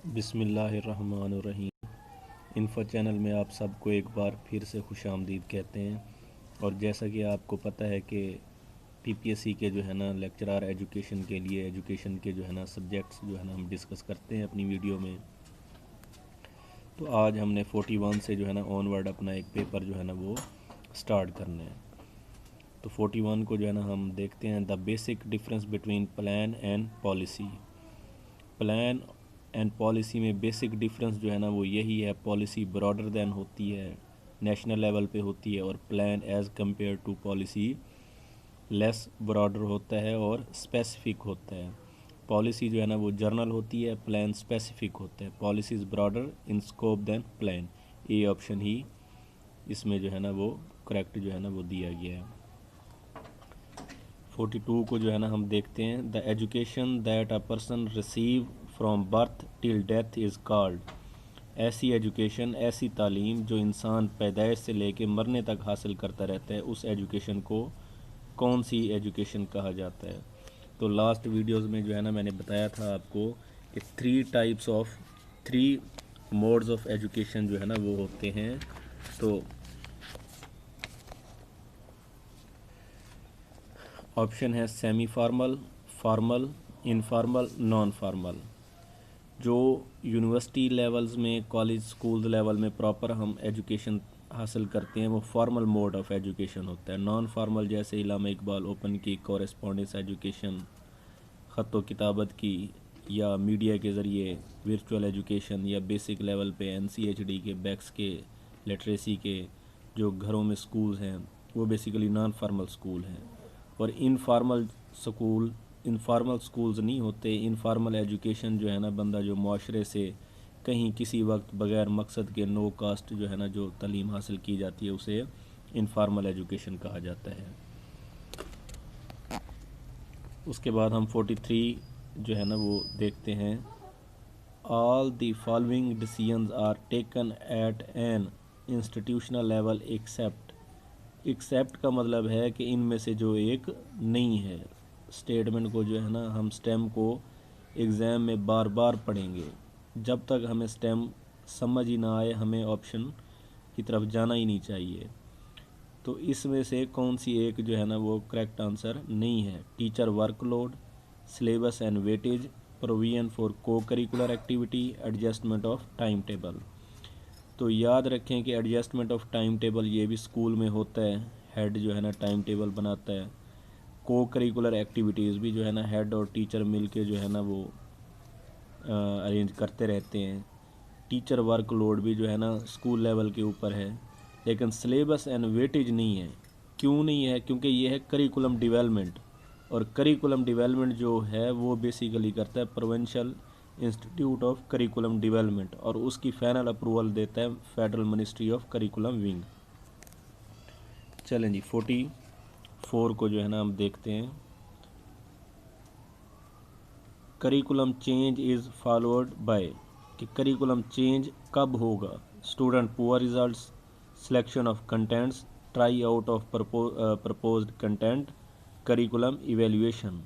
बिस्मिल्लाहिर्रहमानिर्रहीम। Info channel में आप सबको एक बार फिर से खुशामदीद कहते हैं। और जैसा कि आपको पता है कि पीपीएससी के जो है ना लेक्चरार एजुकेशन के लिए एजुकेशन के जो है ना सब्जेक्ट्स जो है ना हम डिस्कस करते हैं अपनी वीडियो में। तो आज हमने 41 से जो है ना ऑनवर्ड अपना एक पेपर जो है ना वो स्टार्ट करना है। तो 41 को जो है ना हम देखते हैं, the basic difference between plan and policy. Plan and policy में बेसिक डिफरेंस जो है ना वो यही है, पॉलिसी ब्रॉडर देन होती है, नेशनल लेवल पे होती है, और plan as compare to policy less broader होता है और स्पेसिफिक होता है। पॉलिसी जो है ना वो जर्नल होती है, प्लान स्पेसिफिक होता है। Policy is broader in scope than plan. A option ही इसमें जो है ना वो करेक्ट जो है ना वो दिया गया है। 42 को जो है ना हम देखते हैं, the education that a person receive from birth till death is called. ऐसी एजुकेशन, ऐसी तालीम जो इंसान पैदाइश से लेके मरने तक हासिल करता रहता है, उस एजुकेशन को कौन सी एजुकेशन कहा जाता है। तो लास्ट वीडियोस में जो है ना मैंने बताया था आपको कि थ्री मोड्स ऑफ एजुकेशन जो है ना वो होते हैं। तो ऑप्शन है semi formal, formal, informal, non formal. जो यूनिवर्सिटी लेवल्स में, कॉलेज स्कूल लेवल में प्रॉपर हम एजुकेशन हासिल करते हैं वो फॉर्मल मोड ऑफ एजुकेशन होता है। नॉन फार्मल जैसे इल्लामा इकबाल ओपन की कॉरेस्पॉन्डेंस एजुकेशन, ख़त व किताबत की, या मीडिया के ज़रिए वर्चुअल एजुकेशन, या बेसिक लेवल पे एनसीएचडी के, बैक्स के, लिटरेसी के जो घरों में स्कूल्स हैं वो बेसिकली नॉन फार्मल स्कूल हैं। और इनफॉर्मल स्कूल्स नहीं होते। इनफॉर्मल एजुकेशन जो है ना, बंदा जो माशरे से कहीं किसी वक्त बग़ैर मकसद के नो कास्ट जो है ना जो तालीम हासिल की जाती है उसे इनफॉर्मल एजुकेशन कहा जाता है। उसके बाद हम 43 जो है ना वो देखते हैं, all the following decisions are taken at an institutional level except का मतलब है कि इनमें से जो एक नहीं है। स्टेटमेंट को जो है ना हम स्टेम को एग्ज़ाम में बार बार पढ़ेंगे, जब तक हमें स्टेम समझ ही ना आए हमें ऑप्शन की तरफ जाना ही नहीं चाहिए। तो इसमें से कौन सी एक जो है ना वो करेक्ट आंसर नहीं है। Teacher workload, syllabus and weightage, provision for cocurricular activity, adjustment of time table. तो याद रखें कि एडजस्टमेंट ऑफ टाइम टेबल ये भी स्कूल में होता है, हेड जो है ना टाइम टेबल बनाता है। को करिकुलर एक्टिविटीज़ भी जो है ना हेड और टीचर मिल के जो है ना वो अरेंज करते रहते हैं। टीचर वर्कलोड भी जो है ना स्कूल लेवल के ऊपर है, लेकिन सिलेबस एंड वेटेज नहीं है। क्यों नहीं है? क्योंकि ये है करिकुलम डेवलपमेंट, और करिकुलम डेवलपमेंट जो है वो बेसिकली करता है provincial institute of curriculum development, और उसकी फाइनल अप्रूवल देता है federal ministry of curriculum wing. चलें जी, 44 को जो है ना हम देखते हैं, curriculum change is followed by, कि करिकुलम चेंज कब होगा। Student poor results, selection of contents, try out of proposed content, curriculum evaluation.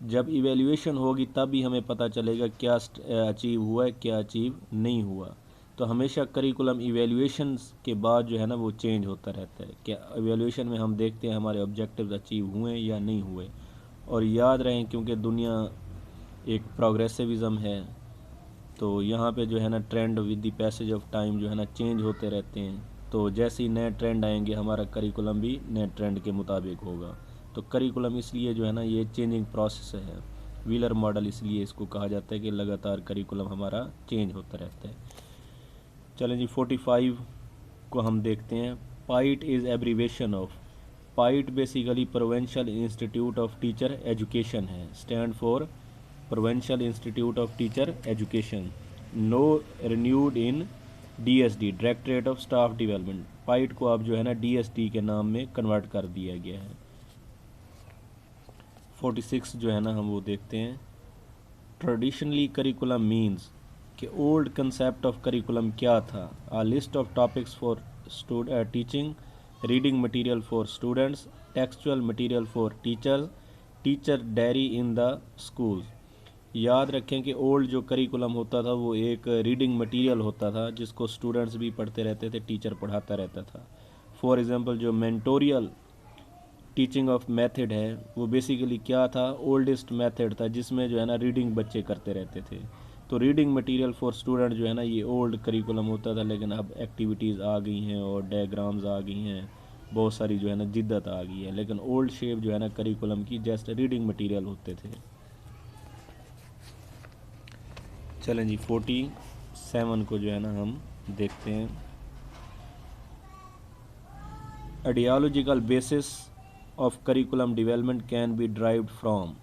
जब इवेल्युएशन होगी तब ही हमें पता चलेगा क्या अचीव हुआ है, क्या अचीव नहीं हुआ। तो हमेशा करिकुलम इवेल्युएशन के बाद जो है ना वो चेंज होता रहता है। क्या इवेल्युएशन में हम देखते हैं हमारे ऑब्जेक्टिव्स अचीव हुए या नहीं हुए। और याद रहें, क्योंकि दुनिया एक प्रोग्रेसिविज़म है, तो यहाँ पे जो है ना trend with the passage of time जो है ना चेंज होते रहते हैं। तो जैसे ही नए ट्रेंड आएंगे हमारा करिकुलम भी नए ट्रेंड के मुताबिक होगा। तो करिकुलम इसलिए जो है ना ये चेंजिंग प्रोसेस है। व्हीलर मॉडल इसलिए इसको कहा जाता है कि लगातार करिकुलम हमारा चेंज होता रहता है। चलें जी, 45 को हम देखते हैं, PITE is abbreviation of. PITE basically provincial institute of teacher education है, stand for provincial institute of teacher education. No renewed in DSD, directorate of staff development. PITE को अब जो है ना डीएसडी के नाम में कन्वर्ट कर दिया गया है। 46 जो है ना हम वो देखते हैं, ट्रेडिशनली करिकुलम मीन्स, कि ओल्ड कंसेप्ट ऑफ करिकुलम क्या था। A list of topics for teaching, reading material for students, textual material for teachers, teacher diary in the school. याद रखें कि ओल्ड जो करिकुलम होता था वो एक रीडिंग मटेरियल होता था जिसको स्टूडेंट्स भी पढ़ते रहते थे, टीचर पढ़ाता रहता था। फॉर एग्जांपल जो मेंटोरियल टीचिंग ऑफ मेथड है वो बेसिकली क्या था, ओल्डेस्ट मेथड था जिसमें जो है ना रीडिंग बच्चे करते रहते थे। तो रीडिंग मटेरियल फॉर स्टूडेंट जो है ना ये ओल्ड करिकुलम होता था, लेकिन अब एक्टिविटीज़ आ गई हैं और डायग्राम्स आ गई हैं, बहुत सारी जो है ना जिद्दत आ गई है, लेकिन ओल्ड शेप जो है ना करिकुलम की जस्ट रीडिंग मटेरियल होते थे। चलें जी 47 को जो है ना हम देखते हैं। Ideological basis of curriculum development can be derived from.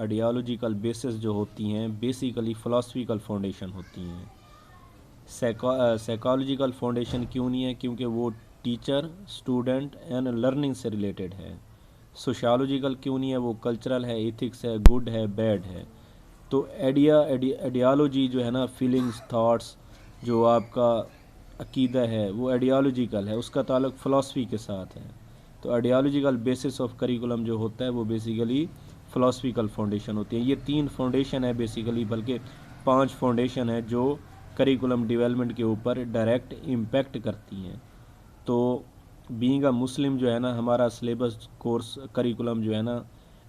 Ideological basis जो होती हैं बेसिकली फ़िलासफ़िकल फाउंडेशन होती हैं। साइकोलॉजिकल फाउंडेशन क्यों नहीं है, क्योंकि वो टीचर स्टूडेंट एंड लर्निंग से रिलेटेड है। सोशियोलॉजिकल क्यों नहीं है, वो कल्चरल है, एथिक्स है, गुड है, बैड है। तो आइडियोलॉजी जो है ना फीलिंग्स थॉट्स जो आपका अकीदा है वो आइडियोलॉजिकल है, उसका ताल्लुक फ़िलासफ़ी के साथ है। तो आइडियोलॉजिकल बेसिस ऑफ करिकुलम जो होता है वो बेसिकली फ़िलासफ़िकल फाउंडेशन होती है। ये 3 फाउंडेशन है बेसिकली, बल्कि 5 फाउंडेशन है जो करिकुलम डेवलपमेंट के ऊपर डायरेक्ट इम्पैक्ट करती हैं। तो बीइंग अ मुस्लिम जो है ना हमारा सिलेबस कोर्स करिकुलम जो है ना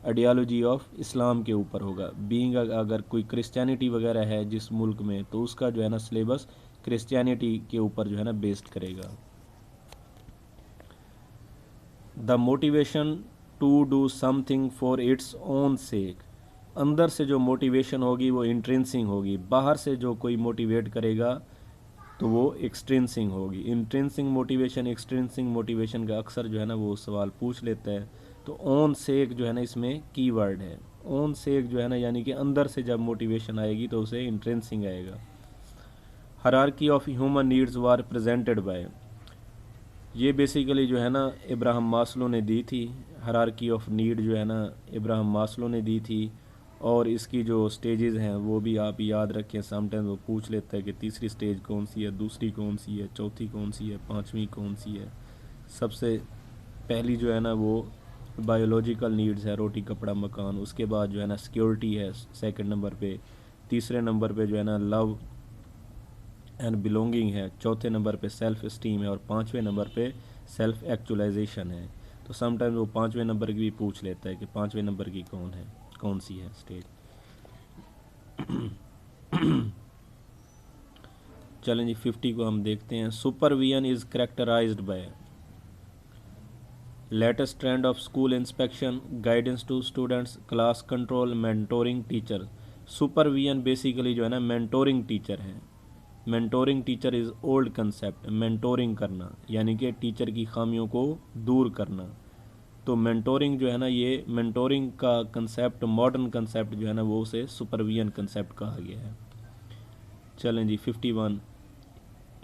आइडियोलॉजी ऑफ इस्लाम के ऊपर होगा। बीइंग अगर कोई क्रिश्चियनिटी वगैरह है जिस मुल्क में, तो उसका जो है ना सिलेबस क्रिश्चियनिटी के ऊपर जो है ना बेस्ड करेगा। The motivation to do something for its own sake. अंदर से जो मोटिवेशन होगी वो इंट्रेंसिंग होगी, बाहर से जो कोई मोटिवेट करेगा तो वो एक्सट्रेंसिंग होगी। इंट्रेंसिंग मोटिवेशन एक्सट्रेंसिंग मोटिवेशन का अक्सर जो है ना वो सवाल पूछ लेता है। तो ओन सेक जो है ना इसमें कीवर्ड है। ओन सेक जो है ना यानी कि अंदर से जब मोटिवेशन आएगी तो उसे इंट्रेंसिंग आएगा। Hierarchy of human needs were presented by. ये बेसिकली जो है ना इब्राहिम मास्लो ने दी थी। हायरार्की ऑफ नीड जो है ना इब्राहिम मास्लो ने दी थी, और इसकी जो स्टेजेस हैं वो भी आप याद रखें। समटाइम्स वो पूछ लेता है कि तीसरी स्टेज कौन सी है, दूसरी कौन सी है, चौथी कौन सी है, पांचवी कौन सी है। सबसे पहली जो है ना वो बायोलॉजिकल नीड्स है, रोटी कपड़ा मकान। उसके बाद जो है ना सिक्योरिटी है सेकंड नंबर पे। तीसरे नंबर पे जो है ना लव एंड बिलोंगिंग है। चौथे नंबर पे सेल्फ इस्टीम है, और पाँचवें नंबर पे सेल्फ एक्चुअलाइजेशन है। तो समटाइम्स वो पाँचवें नंबर की भी पूछ लेता है कि पाँचवें नंबर की कौन सी है स्टेज। चलें जी 50 को हम देखते हैं। Supervision is characterised by latest trend of school inspection, guidance to students, class control, mentoring teacher. Supervision basically जो है ना मेंटोरिंग टीचर है। Mentoring teacher is old concept. Mentoring करना यानी कि टीचर की खामियों को दूर करना। तो मेंटोरिंग जो है ना ये मेंटोरिंग का कंसेप्ट मॉडर्न कंसेप्ट जो है ना वो उसे सुपरविजन कंसेप्ट कहा गया है। चलें जी 51।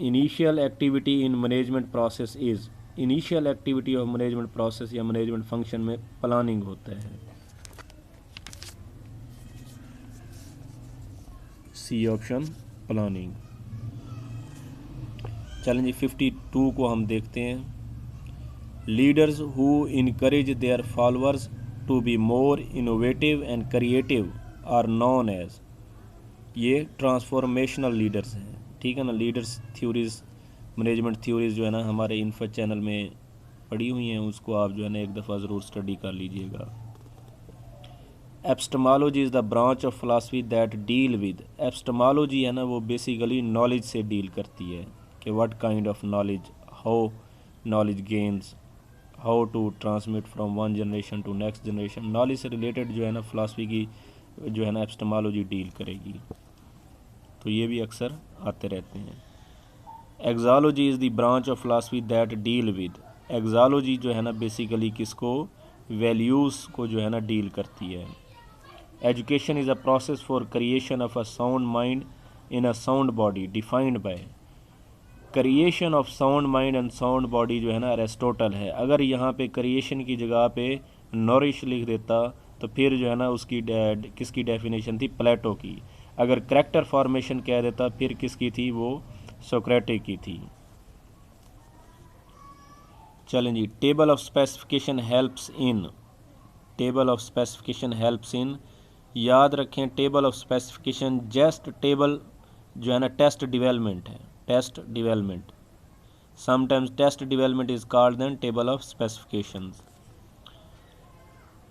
Initial activity in management process is. Initial activity of management process या मैनेजमेंट फंक्शन में प्लानिंग होता है। C option planning. चलें जी 52 को हम देखते हैं। Leaders who encourage their followers to be more innovative and creative are known as. ये ट्रांसफॉर्मेशनल लीडर्स हैं, ठीक है ना। लीडर्स थ्योरीज मैनेजमेंट थ्योरीज जो है ना हमारे इन्फो चैनल में पड़ी हुई हैं, उसको आप जो है ना एक दफ़ा ज़रूर स्टडी कर लीजिएगा। Epistemology is the branch of philosophy that deal with. Epistemology है ना वो बेसिकली नॉलेज से डील करती है कि what kind of knowledge, how knowledge gains, how to transmit from one generation to next generation. Knowledge से रिलेटेड जो है ना फिलासफी की जो है ना एपिस्टेमोलॉजी डील करेगी। तो ये भी अक्सर आते रहते हैं। Axiology is the branch of philosophy that deal with. Axiology जो है ना बेसिकली किसको, वैल्यूज़ को जो है ना डील करती है। Education is a process for creation of a sound mind in a sound body defined by. Creation of sound mind and sound body जो है ना अरिस्टोटल है। अगर यहाँ पे क्रिएशन की जगह पे नॉरिश लिख देता तो फिर जो है ना उसकी किसकी डेफिनेशन थी, प्लेटो की। अगर करैक्टर फॉर्मेशन कह देता फिर किसकी थी, वो सोक्रेटिक की थी। चलें जी table of specification helps in. Table of specification helps in याद रखें table of specification just table जो है ना टेस्ट डेवलपमेंट है, test development. Sometimes test development is called then table of specifications.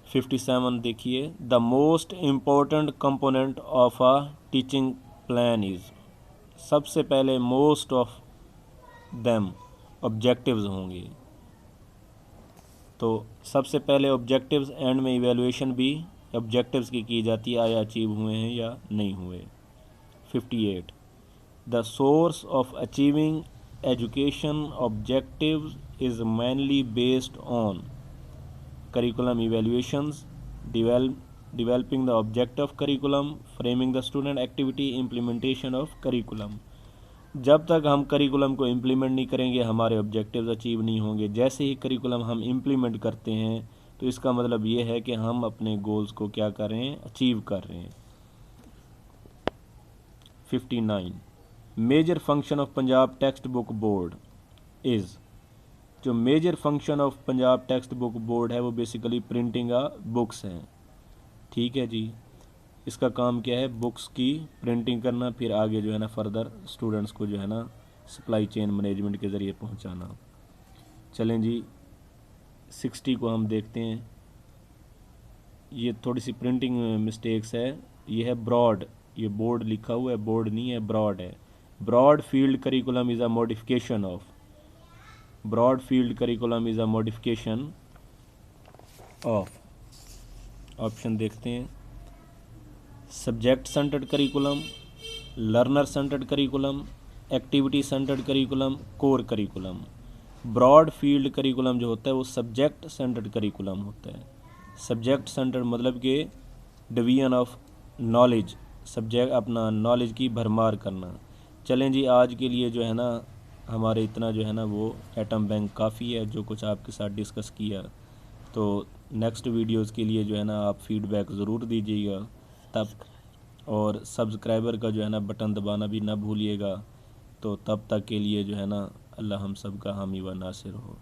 57 देखिए, the most important component of a teaching plan is, सबसे पहले most of them objectives होंगे, तो सबसे पहले ऑब्जेक्टिव्स, एंड में इवेलुएशन भी ऑब्जेक्टिव्स की जाती है, आया अचीव हुए हैं या नहीं हुए। 58 the source of achieving education objectives is mainly based on curriculum evaluations, developing the objective of curriculum, framing the student activity, implementation of curriculum। जब तक हम करिकुलम को इम्प्लीमेंट नहीं करेंगे हमारे ऑब्जेक्टिव्स अचीव नहीं होंगे। जैसे ही करिकुलम हम इम्प्लीमेंट करते हैं तो इसका मतलब ये है कि हम अपने गोल्स को क्या कर रहे हैं, अचीव कर रहे हैं। 59 major function of Punjab text book board is, जो major function of Punjab text book board है वो बेसिकली प्रिंटिंग बुक्स हैं। ठीक है जी, इसका काम क्या है, बुक्स की प्रिंटिंग करना, फिर आगे जो है ना फर्दर स्टूडेंट्स को जो है ना सप्लाई चेन मैनेजमेंट के ज़रिए पहुंचाना। चलें जी 60 को हम देखते हैं। ये थोड़ी सी प्रिंटिंग मिस्टेक्स है, ये है ब्रॉड, ये बोर्ड लिखा हुआ है, बोर्ड नहीं है, ब्रॉड है। Broad field curriculum is a modification of, broad field curriculum is a modification of, option देखते हैं, subject centred curriculum, learner centred curriculum, activity centred curriculum, core curriculum. Broad field curriculum जो होता है वो subject centred curriculum होता है। Subject centred मतलब कि डिवीजन ऑफ नॉलेज, सब्जेक्ट अपना नॉलेज की भरमार करना। चलें जी आज के लिए जो है ना हमारे इतना जो है ना वो एटम बैंक काफ़ी है, जो कुछ आपके साथ डिस्कस किया। तो नेक्स्ट वीडियोज़ के लिए जो है ना आप फीडबैक ज़रूर दीजिएगा तब, और सब्सक्राइबर का जो है ना बटन दबाना भी ना भूलिएगा। तो तब तक के लिए जो है ना अल्लाह हम सब का हामी व नासिर हो।